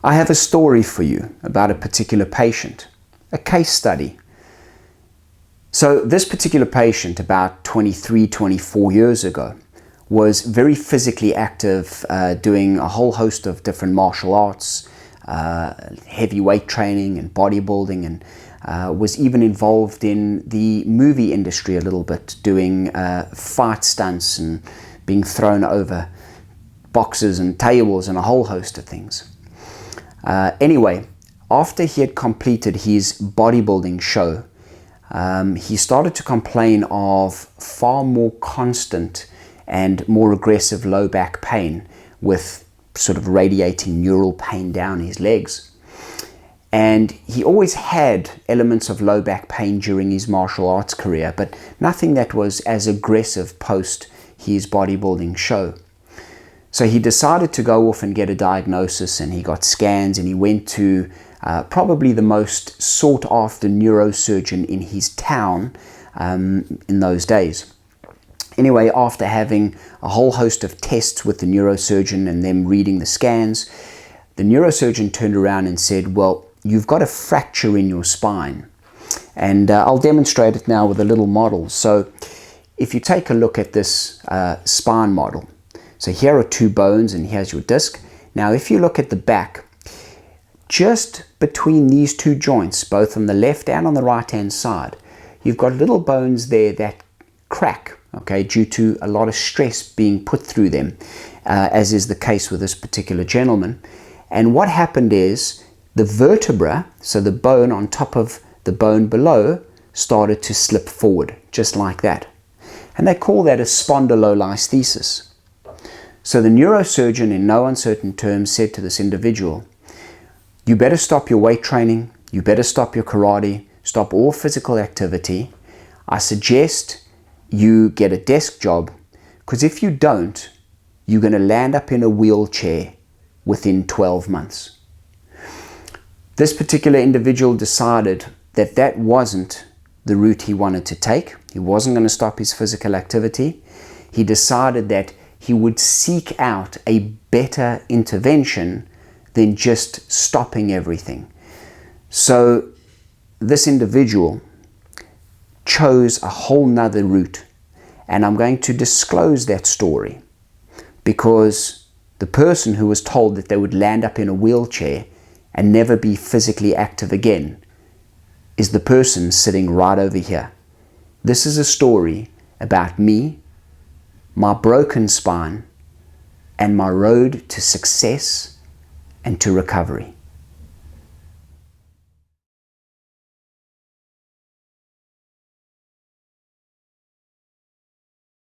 I have a story for you about a particular patient, a case study. So this particular patient, about 23, 24 years ago, was very physically active, doing a whole host of different martial arts, heavy weight training and bodybuilding, and was even involved in the movie industry a little bit, doing fight stunts and being thrown over boxes and tables and a whole host of things. Anyway, after he had completed his bodybuilding show, he started to complain of far more constant and more aggressive low back pain, with sort of radiating neural pain down his legs. And he always had elements of low back pain during his martial arts career, but nothing that was as aggressive post his bodybuilding show. So he decided to go off and get a diagnosis, and he got scans, and he went to probably the most sought after neurosurgeon in his town in those days. Anyway, after having a whole host of tests with the neurosurgeon and them reading the scans, the neurosurgeon turned around and said, well, you've got a fracture in your spine. And I'll demonstrate it now with a little model. So if you take a look at this spine model, so here are two bones and here's your disc. Now if you look at the back, just between these two joints, both on the left and on the right hand side, you've got little bones there that crack, okay, due to a lot of stress being put through them, as is the case with this particular gentleman. And what happened is the vertebra, so the bone on top of the bone below, started to slip forward, just like that. And they call that a spondylolisthesis. So the neurosurgeon, in no uncertain terms, said to this individual, you better stop your weight training, you better stop your karate, stop all physical activity. I suggest you get a desk job, because if you don't, you're going to land up in a wheelchair within 12 months. This particular individual decided that that wasn't the route he wanted to take. He wasn't going to stop his physical activity. He decided that he would seek out a better intervention than just stopping everything. So this individual chose a whole nother route, and I'm going to disclose that story because the person who was told that they would land up in a wheelchair and never be physically active again is the person sitting right over here. This is a story about me, my broken spine, and my road to success and to recovery.